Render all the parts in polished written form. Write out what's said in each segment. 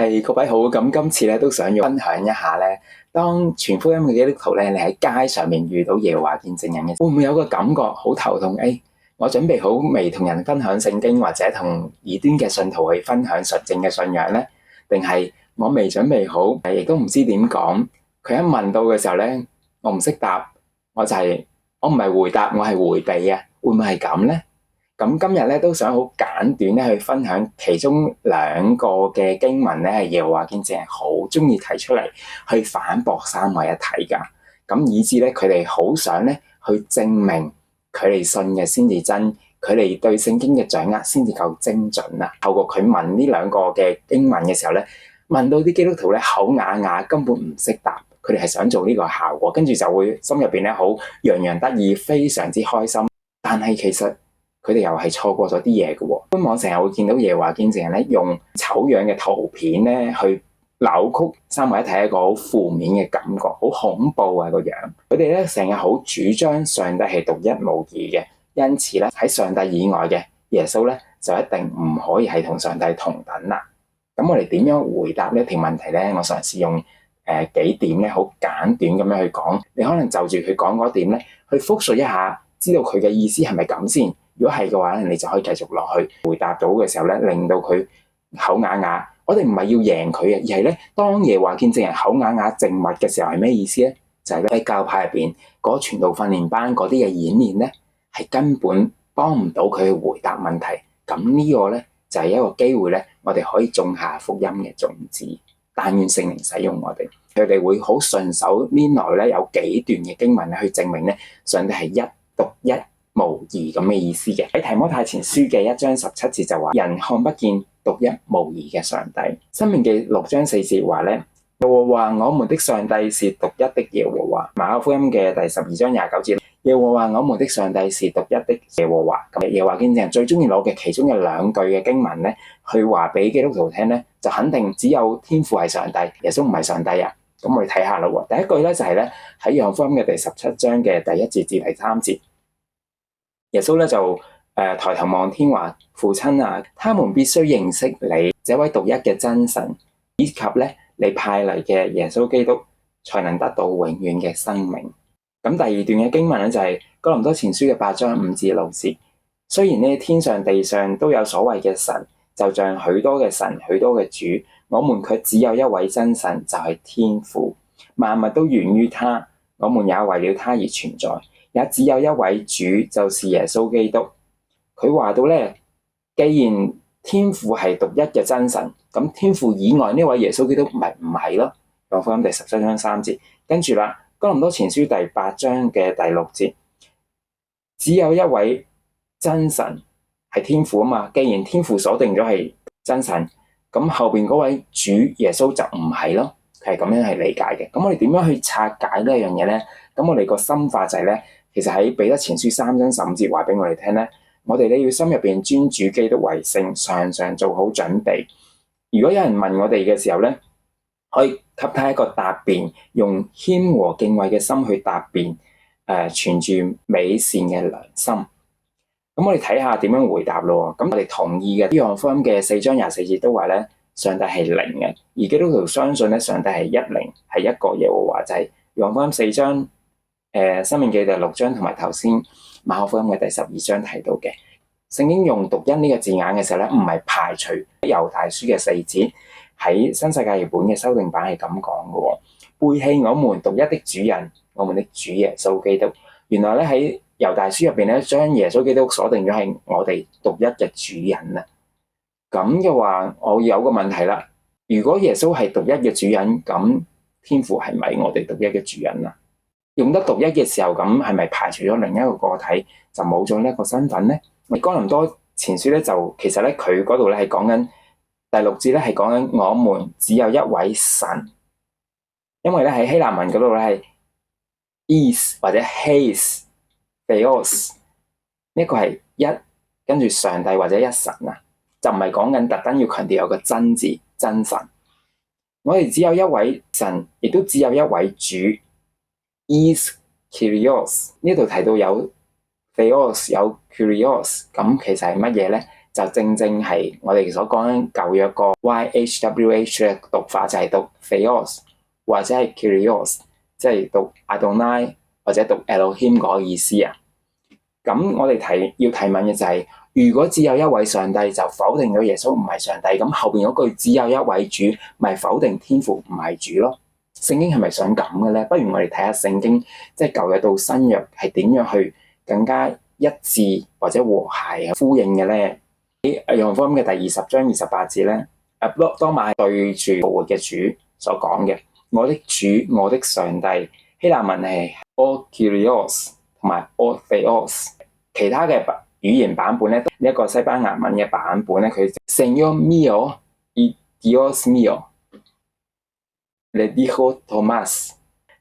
係各位好，咁今次咧都想要分享一下咧，當傳福音嘅基督徒咧，你喺街上面遇到耶和華見證人嘅，會唔會有個感覺好頭痛？我準備好未同人分享聖經，或者同異端嘅信徒去分享純正嘅信仰呢？定係我未準備好，亦都唔知點講？佢一問到嘅時候咧，我唔識答，我唔係回答，我係迴避啊，會唔會係咁呢？咁今日咧都想好簡短咧去分享其中兩個嘅經文咧，係耶和華見證人好中意提出嚟去反駁三位一體噶，咁以致咧佢哋好想咧去證明佢哋信嘅先至真，佢哋對聖經嘅掌握先至夠精準啊！透過佢問呢兩個嘅經文嘅時候咧，問到啲基督徒咧口啞啞，根本唔識答，佢哋係想做呢個效果，跟住就會心入邊咧好洋洋得意，非常之開心，但係其實佢哋又係錯過咗啲嘢嘅喎。官網成日會見到耶和華見證人咧用醜樣嘅圖片咧去扭曲三位一體一個好負面嘅感覺，好恐怖啊個樣。佢哋咧成日好主張上帝係獨一無二嘅，因此咧喺上帝以外嘅耶穌咧就一定唔可以係同上帝同等啦。咁我哋點樣回答呢條問題咧？我嘗試用幾點咧好簡短咁樣去講，你可能就住佢講嗰點咧去複述一下，知道佢嘅意思係咪咁先。如果係嘅話咧，你就可以繼續落去回答到嘅時候咧，令到佢口啞啞。我哋唔係要贏佢嘅，而係咧當耶和華見證人口啞啞靜默嘅時候係咩意思咧？就係喺教派入邊嗰個傳道訓練班嗰啲嘅演練咧，係根本幫唔到佢去回答問題。咁呢個咧就係一個機會咧，我哋可以種下福音嘅種子。但願聖靈使用我哋，佢哋會好順手拈來咧有幾段嘅經文咧去證明咧上帝係一獨一無二咁嘅意思嘅。喺提摩太前書嘅1章17節就話：人看不見獨一無二嘅上帝。申命記6章4節話咧：耶和華我們的上帝是獨一的耶和華。馬可福音嘅第12章29節：耶和華我們的上帝是獨一的耶和華。咁耶和華見證人最中意攞嘅其中嘅兩句嘅經文咧，去話俾基督徒聽咧，就肯定只有天父係上帝，耶穌唔係上帝啊。咁我哋睇下啦喎，第一句咧就係咧喺約翰福音嘅第17章嘅第1節至第3節。耶穌咧就抬頭望天話：父親啊，他們必須認識你這位獨一嘅真神，以及咧你派嚟嘅耶穌基督，才能得到永遠嘅生命。咁第二段嘅經文咧就係哥林多前書嘅8章5至6節。雖然呢天上地上都有所謂嘅神，就像許多嘅神、許多嘅主，我們卻只有一位真神，就係天父。萬物都源於他，我們也為了他而存在。也只有一位主，就是耶穌基督。佢話到咧，既然天父係獨一嘅真神，咁天父以外呢位耶穌基督咪唔係咯？約翰福音第17章3節，跟住啦，哥林多前書第8章嘅第6節，只有一位真神係天父啊嘛。既然天父鎖定咗係真神，咁後邊嗰位主耶穌就唔係咯。係咁樣係理解嘅。咁我哋點樣去拆解呢一樣嘢咧？咁我哋個深化就係咧，其實喺彼得前書3章15節話俾我哋聽咧，我哋咧要心入邊尊主基督為聖，常常做好準備。如果有人問我哋嘅時候咧，可以給他一個答辯，用謙和敬畏嘅心去答辯，存住美善嘅良心。咁我哋睇下點樣回答咯。咁我哋同意嘅，約翰福音嘅4章24節都話咧，上帝係靈嘅，而基督徒相信咧，上帝係一靈，係一個耶和華，就係約翰福音4章、申命記第6章同埋頭先馬可福音嘅第12章提到嘅。聖經用獨一呢個字眼嘅時候咧，唔係排除猶大書嘅4節，喺新世界譯本嘅修訂版係咁講嘅。背棄我們獨一的主人，我們的主耶穌基督。原來咧喺猶大書入邊咧，將耶穌基督鎖定咗係我哋獨一嘅主人啊。咁嘅話，我有個問題啦。如果耶穌係獨一嘅主人，咁天父係咪我哋獨一嘅主人啊？用得獨一嘅時候，咁係咪排除咗另一個個體，就冇咗呢一個身份咧？哥林多前書咧就其實咧佢嗰度咧係講緊第6節咧係講緊我們只有一位神，因為咧喺希臘文嗰度咧係 is 或者 his theos 呢個係一跟住上帝或者一神啊，就唔係講緊特登要強調有個真字真神。我哋只有一位神，亦都只有一位主 is Kyrios。呢度提到有 theos 有 Kyrios，咁其實係乜嘢咧？就正正係我哋所講緊舊約個 YHWH 嘅讀法，就係讀 Theos 或者係 Kyrios， 即係讀 Adonai 或者讀 Elohim 嗰個意思啊。咁我哋要提問嘅就係，如果只有一位上帝，就否定咗耶穌唔係上帝，咁後邊嗰句只有一位主，咪否定天父唔係主咯？聖經係咪想咁嘅咧？不如我哋睇下聖經，即係舊約到新約係點樣去更加一致或者和諧呼應嘅咧？喺約翰福音嘅第20章28節咧，多馬係對住復活嘅主所講嘅，我的主，我的上帝。希臘文係 O Kyrios 同埋 O Theos， 其他嘅語言版本咧，呢一個西班牙文嘅版本咧，佢 Señor mío y Dios mío le dijo Tomás。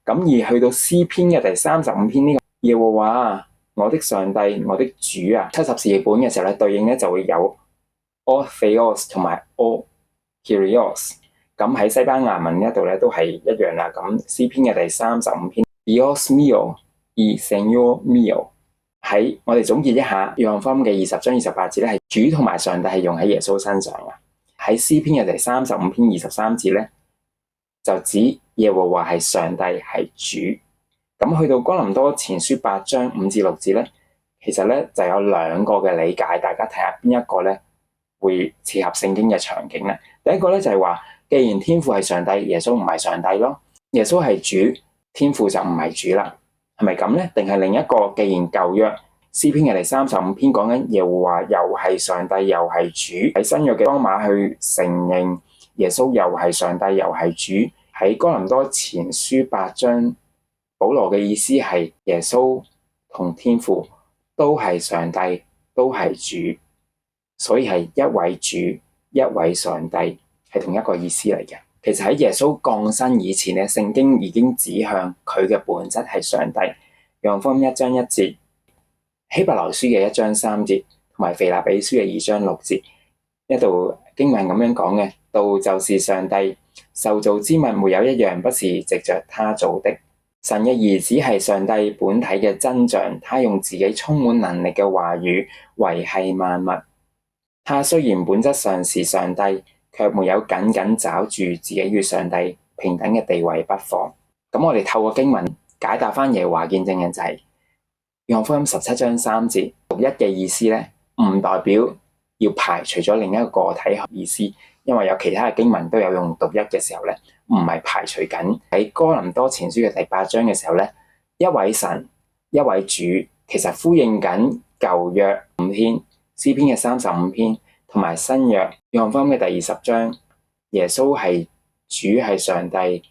咁而去到詩篇嘅第35篇呢個耶和華，我的上帝，我的主啊，七十士譯本嘅時候咧，對應咧就會有 O Theos 同埋 O Kyrios。咁喺西班牙文呢一度咧都係一樣啦。咁詩篇嘅第35篇 Dios mío y Señor mío， 喺我哋總結一下約翰福音嘅20章28節咧，係主同埋上帝係用喺耶穌身上嘅。喺詩篇嘅第35篇23節咧，就指耶和華係上帝係主。咁去到哥林多前書8章5至6節咧，其實咧就有兩個嘅理解，大家睇下邊一個咧會切合聖經嘅場景咧。第一個咧就係話，既然天父係上帝，耶穌唔係上帝咯，耶穌係主，天父就唔係主啦，係咪咁咧？定係另一個？既然舊約詩篇嘅第35篇講緊耶和華又係上帝又係主，喺新約嘅多馬去承認耶穌又係上帝又係主。喺哥林多前書8章，保羅嘅意思係耶穌同天父都係上帝，都係主，所以係一位主一位上帝，係同一個意思嚟嘅。其實喺耶穌降生以前咧，聖經已經指向佢嘅本質係上帝。約翰福音1章1節，希伯來書嘅1章3節，同埋腓立比書嘅2章6節，一度經文咁樣講嘅，道就是上帝，受造之物沒有一樣不是藉着他造的。神嘅兒子係上帝本體嘅真像，他用自己充滿能力嘅話語維繫萬物。他雖然本質上是上帝，卻沒有緊緊抓住自己與上帝平等嘅地位不放。咁我哋透過經文解答翻耶和華見證嘅就係約翰福音17章3節，獨一嘅意思咧，唔代表要排除咗另一個個體意思，因為有其他嘅經文都有用獨一嘅時候咧，唔係排除緊。喺哥林多前書嘅第8章嘅時候咧，一位神一位主，其實呼應緊舊約5篇詩篇嘅35篇，同埋新約約翰福音嘅第20章，耶穌係主係上帝，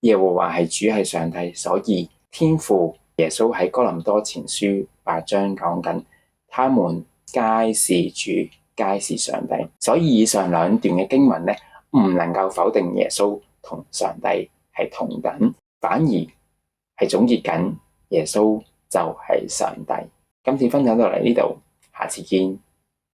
耶和華係主係上帝，所以天父耶穌喺哥林多前書8章講緊，他們皆是主，皆是上帝。所以以上兩段嘅經文咧，唔能夠否定耶穌同上帝係同等，反而係總結緊耶穌就係上帝。今次分享到嚟呢度，下次見。